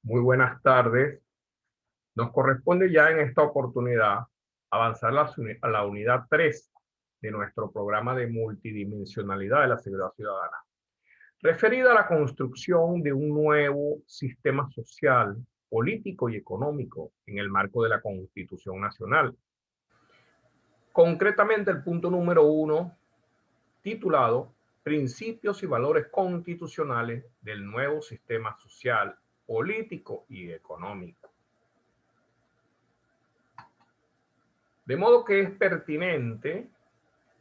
Muy buenas tardes. Nos corresponde ya en esta oportunidad avanzar a la unidad 3 de nuestro programa de multidimensionalidad de la seguridad ciudadana, referida a la construcción de un nuevo sistema social, político y económico en el marco de la Constitución Nacional. Concretamente el punto número 1, titulado Principios y valores constitucionales del nuevo sistema social, político y económico. De modo que es pertinente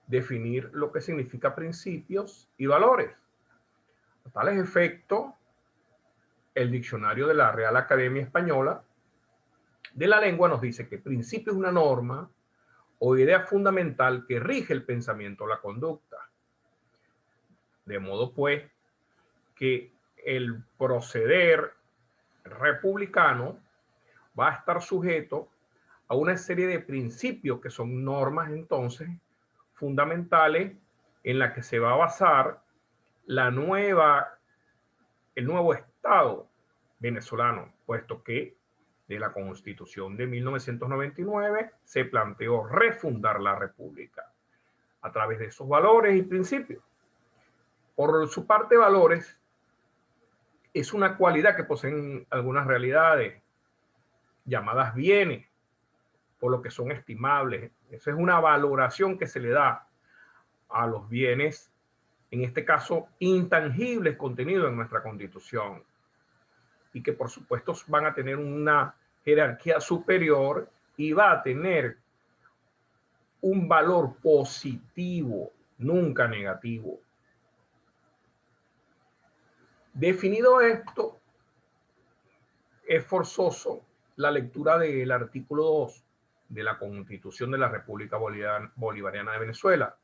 definir lo que significa principios y valores. A tales efectos, el diccionario de la Real Academia Española de la Lengua nos dice que principio es una norma o idea fundamental que rige el pensamiento o la conducta. De modo pues que el proceder republicano va a estar sujeto a una serie de principios que son normas entonces fundamentales en la que se va a basar el nuevo Estado venezolano, puesto que de la Constitución de 1999 se planteó refundar la República a través de esos valores y principios. Por su parte, valores es una cualidad que poseen algunas realidades llamadas bienes, por lo que son estimables. Esa es una valoración que se le da a los bienes, en este caso intangibles, contenidos en nuestra Constitución, y que por supuesto van a tener una jerarquía superior y va a tener un valor positivo, nunca negativo. Definido esto, es forzoso la lectura del artículo 2 de la Constitución de la República Bolivariana de Venezuela,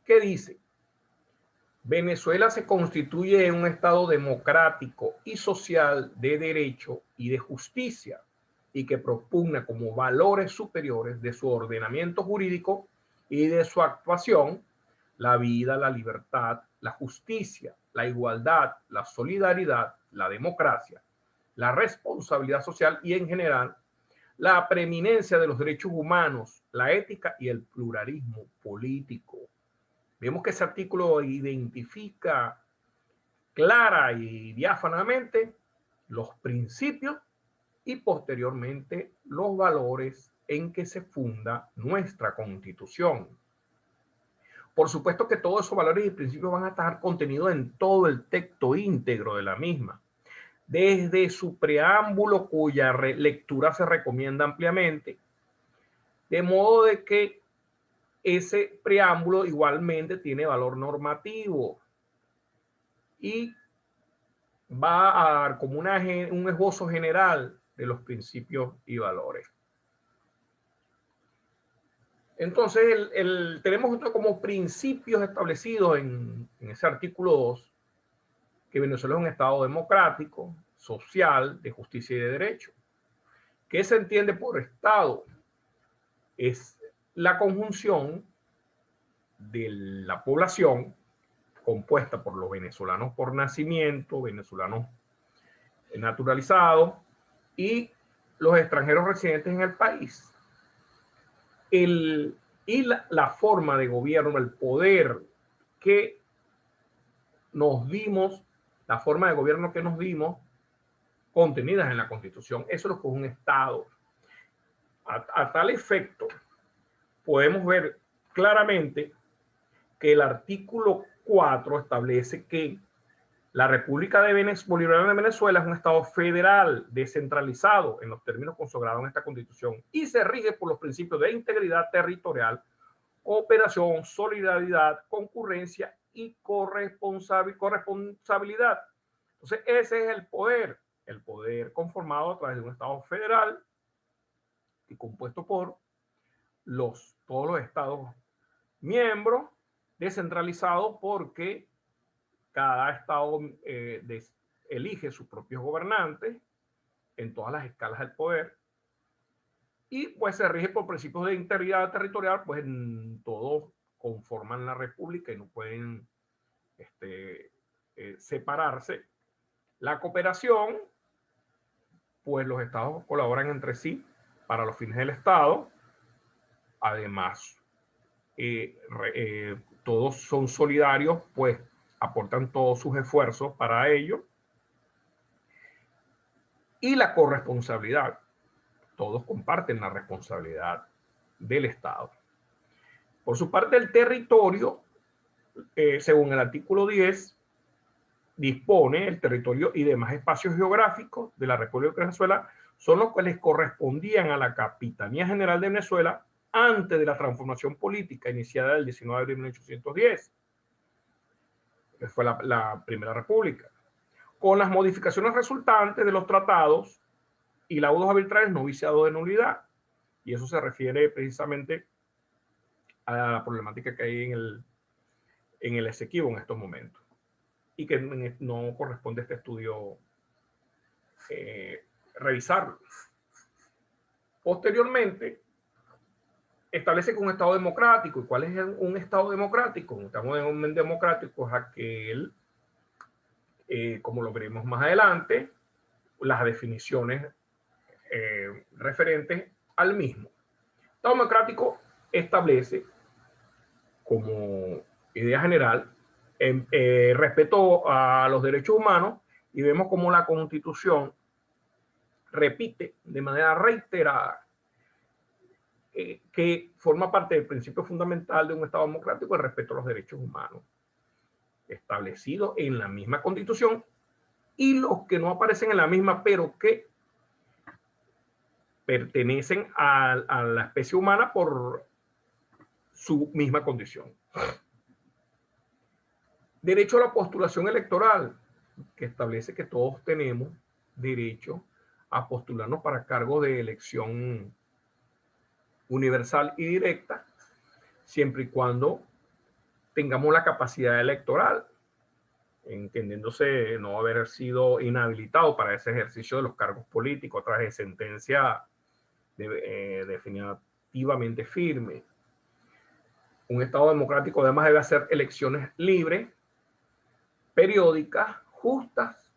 que dice: Venezuela se constituye en un Estado democrático y social de derecho y de justicia, y que propugna como valores superiores de su ordenamiento jurídico y de su actuación la vida, la libertad, la justicia, la igualdad, la solidaridad, la democracia, la responsabilidad social y en general la preeminencia de los derechos humanos, la ética y el pluralismo político. Vemos que ese artículo identifica clara y diáfanamente los principios y posteriormente los valores en que se funda nuestra Constitución. Por supuesto que todos esos valores y principios van a estar contenidos en todo el texto íntegro de la misma, desde su preámbulo, cuya lectura se recomienda ampliamente, de modo de que ese preámbulo igualmente tiene valor normativo y va a dar como un esbozo general de los principios y valores. Entonces, tenemos como principios establecidos en ese artículo 2, que Venezuela es un Estado democrático, social, de justicia y de derecho. ¿Qué se entiende por Estado? Es la conjunción de la población compuesta por los venezolanos por nacimiento, venezolanos naturalizados y los extranjeros residentes en el país. La forma de gobierno, el poder que nos dimos, la forma de gobierno que nos dimos, contenidas en la Constitución. Eso es lo que es un Estado. A tal efecto, podemos ver claramente que el artículo 4 establece que la República Bolivariana de Venezuela es un Estado federal descentralizado en los términos consagrados en esta Constitución y se rige por los principios de integridad territorial, cooperación, solidaridad, concurrencia y corresponsabilidad. Entonces, ese es el poder conformado a través de un Estado federal y compuesto por todos los Estados miembros, descentralizados porque cada Estado elige sus propios gobernantes en todas las escalas del poder y pues se rige por principios de integridad territorial, pues todos conforman la república y no pueden separarse. La cooperación pues los estados colaboran entre sí para los fines del Estado. Además, todos son solidarios, pues aportan todos sus esfuerzos para ello. Y la corresponsabilidad. Todos comparten la responsabilidad del Estado. Por su parte, el territorio, según el artículo 10, dispone el territorio y demás espacios geográficos de la República de Venezuela son los que les correspondían a la Capitanía General de Venezuela antes de la transformación política iniciada el 19 de abril de 1810, que fue la Primera República, con las modificaciones resultantes de los tratados y laudos arbitrales no viciados de nulidad. Y eso se refiere precisamente a la problemática que hay en el Esequibo en estos momentos y que no corresponde a este estudio revisarlo. Posteriormente, establece que un Estado democrático, ¿y cuál es un Estado democrático? Un Estado democrático es aquel, como lo veremos más adelante, las definiciones referentes al mismo. Estado democrático establece como idea general respeto a los derechos humanos, y vemos como la Constitución repite de manera reiterada que forma parte del principio fundamental de un Estado democrático el respeto a los derechos humanos establecidos en la misma Constitución, y los que no aparecen en la misma pero que pertenecen a la especie humana por su misma condición. Derecho a la postulación electoral, que establece que todos tenemos derecho a postularnos para cargos de elección universal y directa, siempre y cuando tengamos la capacidad electoral, entendiéndose no haber sido inhabilitado para ese ejercicio de los cargos políticos tras de sentencia definitivamente firme. Un Estado democrático además debe hacer elecciones libres, periódicas, justas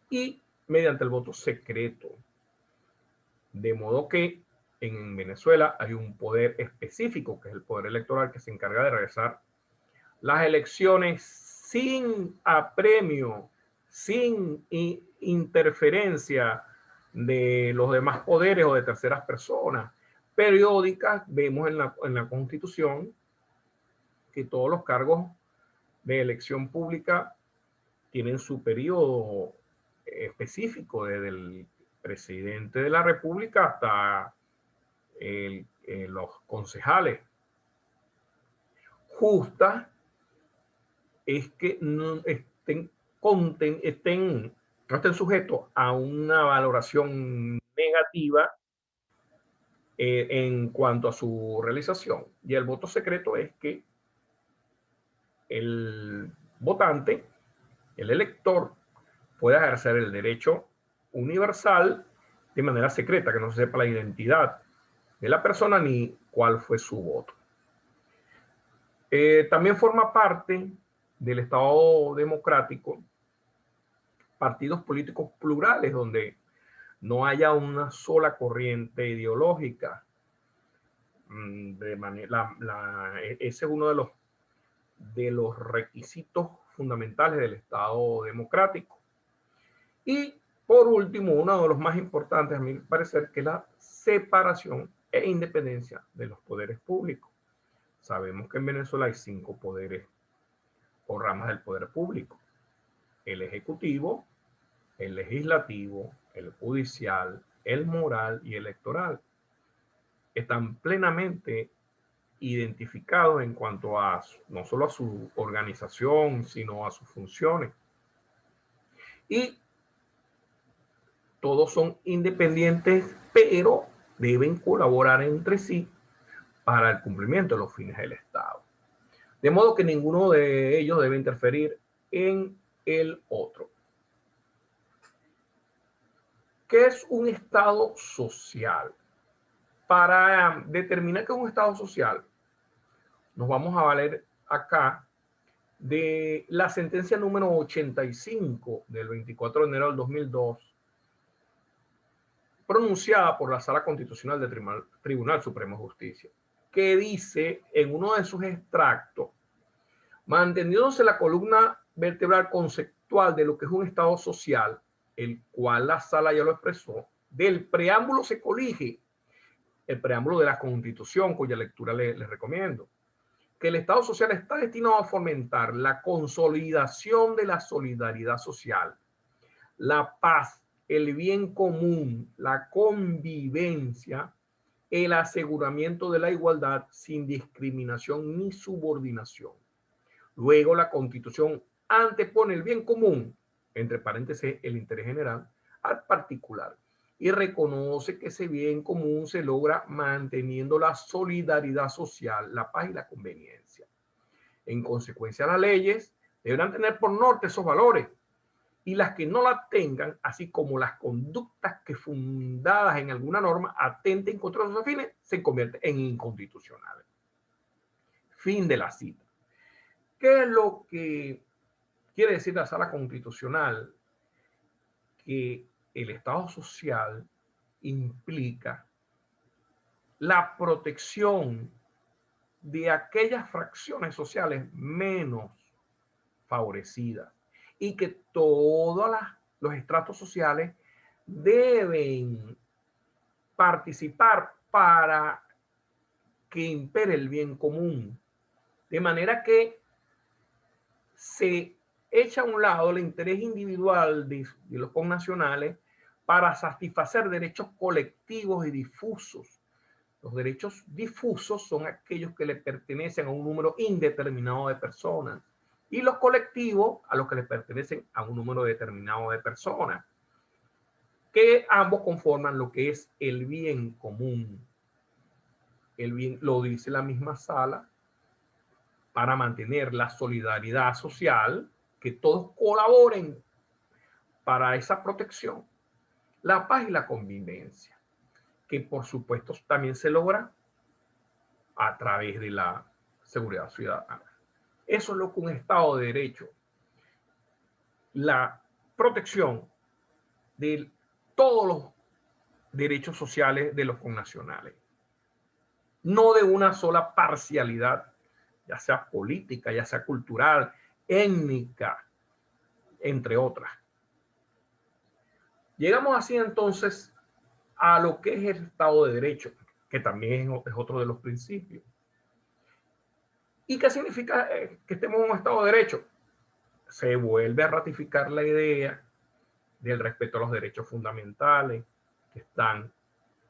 y mediante el voto secreto. De modo que en Venezuela hay un poder específico, que es el poder electoral, que se encarga de realizar las elecciones sin apremio, sin interferencia de los demás poderes o de terceras personas. Periódicas, vemos en la Constitución que todos los cargos de elección pública tienen su periodo específico, desde el presidente de la República hasta los concejales. Justa es que no estén sujetos a una valoración negativa en cuanto a su realización. Y el voto secreto es que el votante, el elector, pueda ejercer el derecho universal de manera secreta, que no se sepa la identidad de la persona ni cuál fue su voto. También forma parte del Estado democrático partidos políticos plurales, donde no haya una sola corriente ideológica. Ese es uno de los requisitos fundamentales del Estado democrático. Y por último, uno de los más importantes, a mi parecer, que es la separación e independencia de los poderes públicos. Sabemos que en Venezuela hay 5 poderes o ramas del poder público: el ejecutivo, el legislativo, el judicial, el moral y el electoral. Están plenamente identificados en cuanto a no solo a su organización, sino a sus funciones. Y todos son independientes, pero deben colaborar entre sí para el cumplimiento de los fines del Estado. De modo que ninguno de ellos debe interferir en el otro. ¿Qué es un Estado social? Para determinar qué es un Estado social, nos vamos a valer acá de la sentencia número 85 del 24 de enero del 2002, pronunciada por la Sala Constitucional del Tribunal Supremo de Justicia, que dice en uno de sus extractos, manteniéndose la columna vertebral conceptual de lo que es un Estado social, el cual la Sala ya lo expresó, del preámbulo se colige el preámbulo de la Constitución, cuya lectura les recomiendo, que el Estado social está destinado a fomentar la consolidación de la solidaridad social, la paz, el bien común, la convivencia, el aseguramiento de la igualdad sin discriminación ni subordinación. Luego, la Constitución antepone el bien común, entre paréntesis, el interés general, al particular, y reconoce que ese bien común se logra manteniendo la solidaridad social, la paz y la conveniencia. En consecuencia, las leyes deberán tener por norte esos valores, y las que no la tengan, así como las conductas que fundadas en alguna norma atenten contra esos fines, se convierten en inconstitucionales. Fin de la cita. ¿Qué es lo que quiere decir la Sala Constitucional? Que el Estado social implica la protección de aquellas fracciones sociales menos favorecidas y que todos los estratos sociales deben participar para que impere el bien común. De manera que se echa a un lado el interés individual de los connacionales para satisfacer derechos colectivos y difusos. Los derechos difusos son aquellos que le pertenecen a un número indeterminado de personas y los colectivos a los que le pertenecen a un número determinado de personas, que ambos conforman lo que es el bien común. El bien, lo dice la misma Sala, para mantener la solidaridad social, que todos colaboren para esa protección, la paz y la convivencia, que por supuesto también se logra a través de la seguridad ciudadana. Eso es lo que un Estado de Derecho, la protección de todos los derechos sociales de los connacionales, no de una sola parcialidad, ya sea política, ya sea cultural, étnica, entre otras. Llegamos así entonces a lo que es el Estado de Derecho, que también es otro de los principios. ¿Y qué significa que estemos en un Estado de Derecho? Se vuelve a ratificar la idea del respeto a los derechos fundamentales que están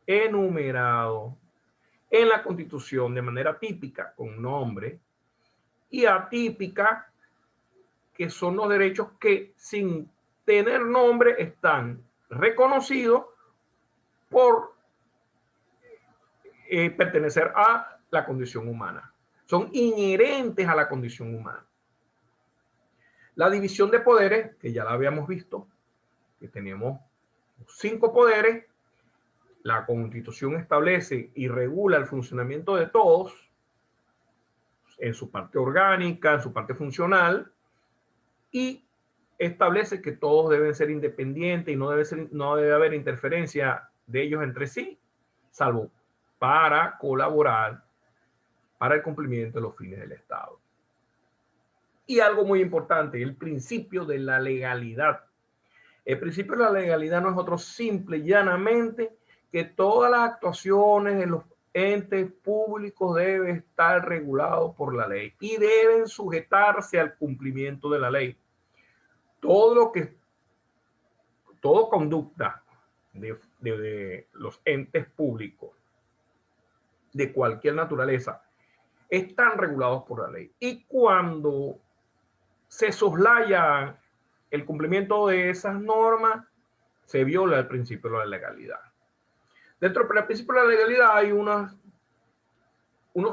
enumerados en la Constitución de manera típica, con nombre, y atípica, que son los derechos que sin tener nombre están reconocidos por pertenecer a la condición humana. Son inherentes a la condición humana. La división de poderes, que ya la habíamos visto, que tenemos 5 poderes, la Constitución establece y regula el funcionamiento de todos en su parte orgánica, en su parte funcional, y establece que todos deben ser independientes y no debe haber interferencia de ellos entre sí, salvo para colaborar para el cumplimiento de los fines del Estado. Y algo muy importante, el principio de la legalidad. El principio de la legalidad no es otro simple y llanamente que todas las actuaciones de los entes públicos deben estar regulados por la ley y deben sujetarse al cumplimiento de la ley. Toda conducta de los entes públicos de cualquier naturaleza están regulados por la ley. Y cuando se soslaya el cumplimiento de esas normas, se viola el principio de la legalidad. Dentro del principio de la legalidad hay unos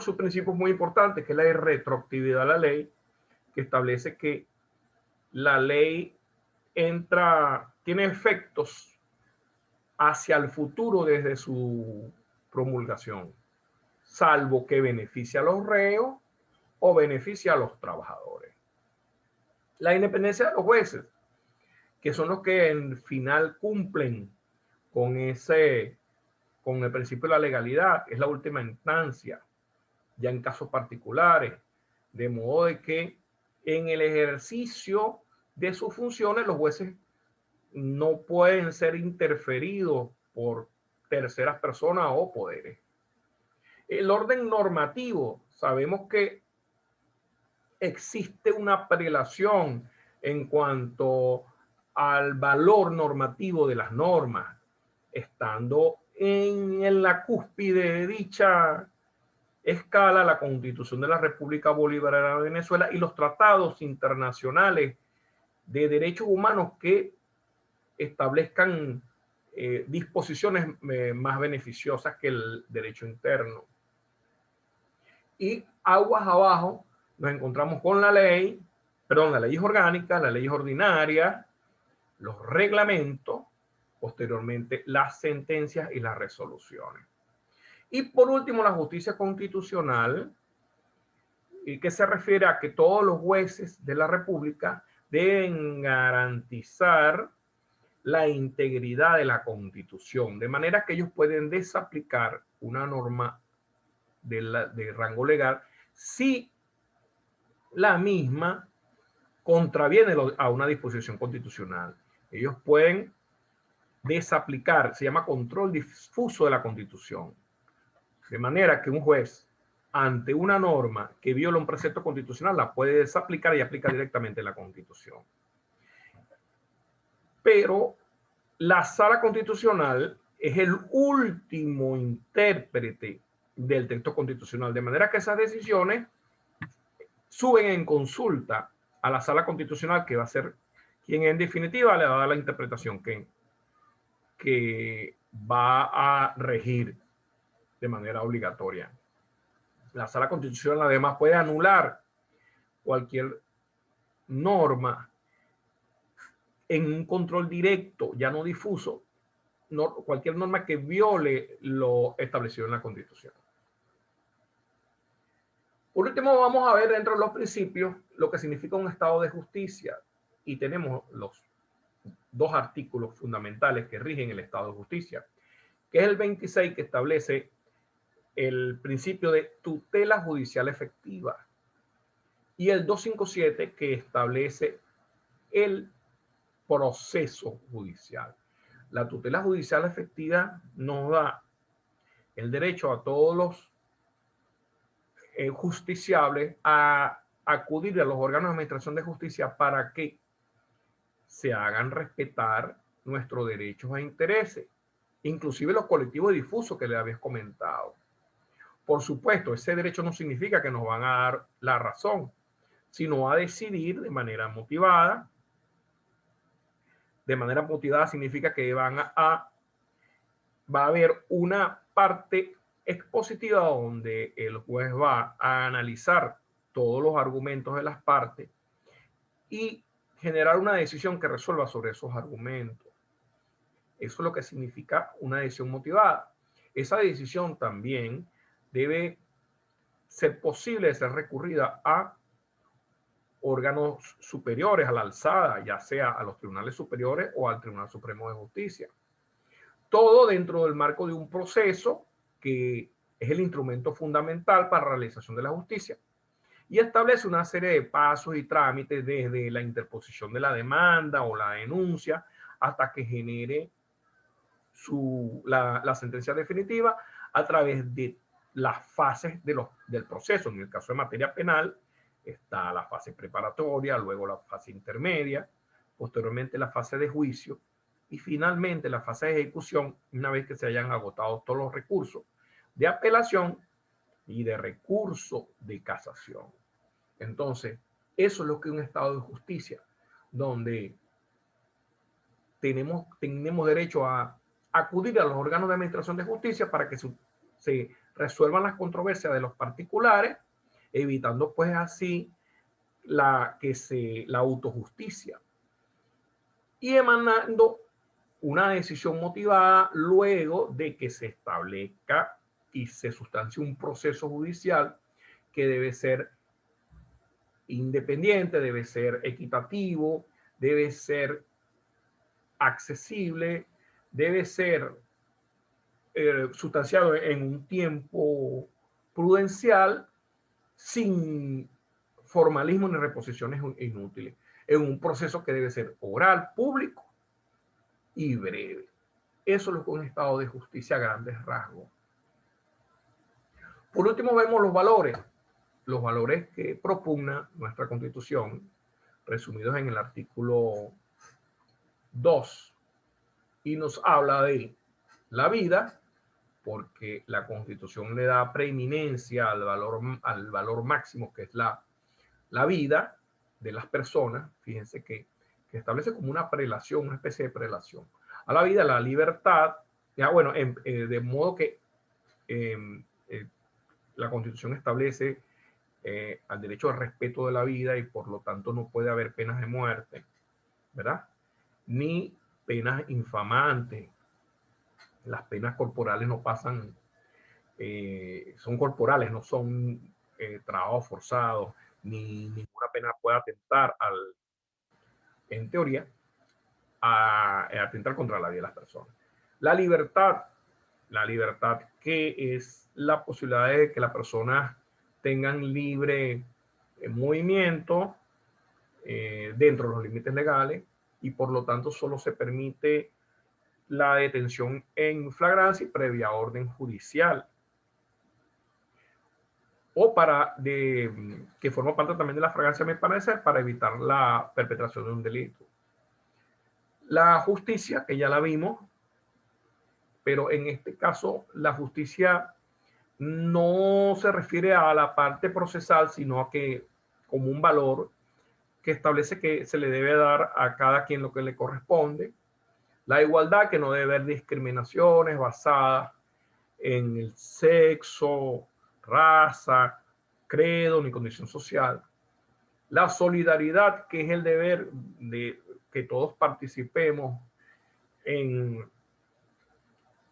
subprincipios muy importantes, que es la irretroactividad de la ley, que establece que la ley tiene efectos hacia el futuro desde su promulgación, salvo que beneficie a los reos o beneficie a los trabajadores. La independencia de los jueces, que son los que en final cumplen con el principio de la legalidad, es la última instancia, ya en casos particulares, de modo de que en el ejercicio de sus funciones los jueces no pueden ser interferidos por terceras personas o poderes. El orden normativo, sabemos que existe una prelación en cuanto al valor normativo de las normas, estando en la cúspide de dicha escala la Constitución de la República Bolivariana de Venezuela y los tratados internacionales de derechos humanos que establezcan disposiciones más beneficiosas que el derecho interno. Y aguas abajo nos encontramos con la ley, perdón, las leyes orgánicas, las leyes ordinarias, los reglamentos, posteriormente las sentencias y las resoluciones. Y por último, la justicia constitucional, que se refiere a que todos los jueces de la República deben garantizar la integridad de la Constitución, de manera que ellos pueden desaplicar una norma de rango legal si la misma contraviene a una disposición constitucional. Ellos pueden desaplicar, se llama control difuso de la Constitución, de manera que un juez ante una norma que viola un precepto constitucional la puede desaplicar y aplica directamente la Constitución. Pero la Sala Constitucional es el último intérprete del texto constitucional, de manera que esas decisiones suben en consulta a la Sala Constitucional, que va a ser quien en definitiva le va a dar la interpretación que va a regir de manera obligatoria. La Sala Constitucional además puede anular cualquier norma en un control directo, ya no difuso, cualquier norma que viole lo establecido en la Constitución. Por último, vamos a ver dentro de los principios lo que significa un estado de justicia. Y tenemos los dos artículos fundamentales que rigen el estado de justicia, que es el 26, que establece el principio de tutela judicial efectiva, y el 257, que establece el proceso judicial. La tutela judicial efectiva nos da el derecho a todos los justiciables a acudir a los órganos de administración de justicia para que se hagan respetar nuestros derechos e intereses, inclusive los colectivos difusos que le habías comentado. Por supuesto, ese derecho no significa que nos van a dar la razón, sino a decidir de manera motivada. De manera motivada significa que va a haber una parte expositiva donde el juez va a analizar todos los argumentos de las partes y generar una decisión que resuelva sobre esos argumentos. Eso es lo que significa una decisión motivada. Esa decisión también debe ser posible de ser recurrida a órganos superiores, a la alzada, ya sea a los tribunales superiores o al Tribunal Supremo de Justicia. Todo dentro del marco de un proceso que es el instrumento fundamental para la realización de la justicia, y establece una serie de pasos y trámites desde la interposición de la demanda o la denuncia hasta que genere la sentencia definitiva a través de las fases del proceso. En el caso de materia penal está la fase preparatoria, luego la fase intermedia, posteriormente la fase de juicio y finalmente la fase de ejecución, una vez que se hayan agotado todos los recursos de apelación y de recurso de casación. Entonces, eso es lo que es un estado de justicia, donde tenemos derecho a acudir a los órganos de administración de justicia para que se resuelvan las controversias de los particulares, evitando pues así la autojusticia y emanando una decisión motivada luego de que se establezca y se sustancie un proceso judicial que debe ser independiente, debe ser equitativo, debe ser accesible, debe ser sustanciado en un tiempo prudencial, sin formalismo ni reposiciones inútiles, en un proceso que debe ser oral, público y breve. Eso es lo que es un estado de justicia a grandes rasgos. Por último, vemos los valores que propugna nuestra Constitución, resumidos en el artículo 2, y nos habla de la vida, porque la Constitución le da preeminencia al valor máximo, que es la vida de las personas. Fíjense que establece como una prelación, una especie de prelación a la vida, la libertad, ya, bueno, de modo que la Constitución establece al derecho al respeto de la vida, y por lo tanto no puede haber penas de muerte, ¿verdad? Ni penas infamantes. Las penas corporales no pasan, son corporales, no son trabajos forzados, ni ninguna pena puede atentar en teoría, a atentar contra la vida de las personas. La libertad que es la posibilidad de que las personas tengan libre movimiento dentro de los límites legales, y por lo tanto solo se permite la detención en flagrancia y previa orden judicial, o que forma parte también de la flagrancia, me parece, para evitar la perpetración de un delito. La justicia, que ya la vimos, pero en este caso la justicia no se refiere a la parte procesal, sino a que como un valor que establece que se le debe dar a cada quien lo que le corresponde. La igualdad, que no debe haber discriminaciones basadas en el sexo, raza, credo ni condición social. La solidaridad, que es el deber de que todos participemos en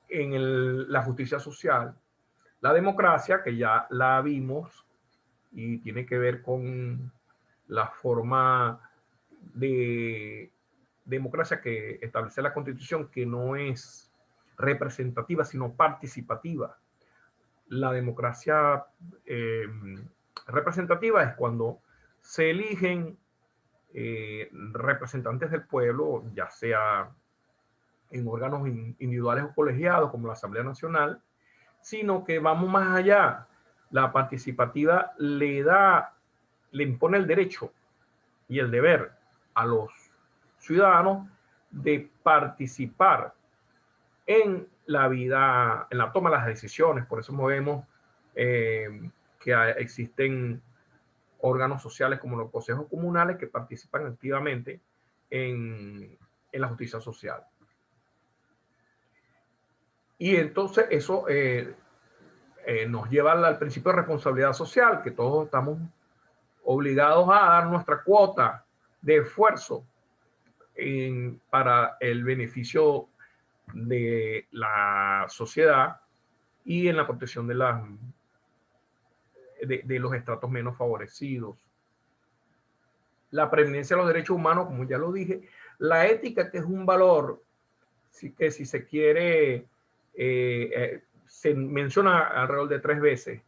la justicia social. La democracia, que ya la vimos y tiene que ver con la forma de democracia que establece la Constitución, que no es representativa, sino participativa. La democracia representativa es cuando se eligen representantes del pueblo, ya sea en órganos individuales o colegiados como la Asamblea Nacional, sino que vamos más allá. La participativa le impone el derecho y el deber a los ciudadanos de participar en la vida, en la toma de las decisiones. Por eso vemos que existen órganos sociales como los consejos comunales que participan activamente en la justicia social. Y entonces eso nos lleva al principio de responsabilidad social, que todos estamos obligados a dar nuestra cuota de esfuerzo para el beneficio de la sociedad y en la protección de los estratos menos favorecidos. La preeminencia de los derechos humanos, como ya lo dije. La ética, que es un valor que, si se quiere, se menciona alrededor de 3 veces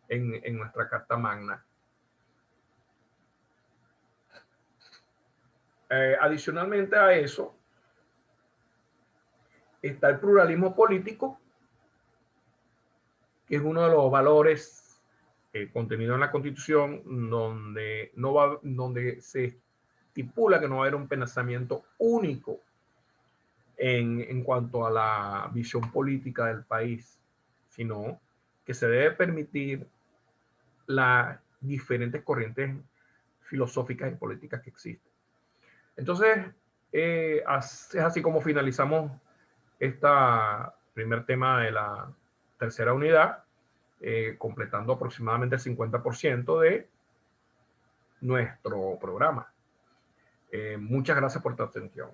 en nuestra Carta Magna. Adicionalmente a eso, está el pluralismo político, que es uno de los valores contenidos en la Constitución, donde se estipula que no va a haber un pensamiento único en cuanto a la visión política del país, sino que se debe permitir las diferentes corrientes filosóficas y políticas que existen. Entonces, es así como finalizamos este primer tema de la tercera unidad, completando aproximadamente el 50% de nuestro programa. Muchas gracias por tu atención.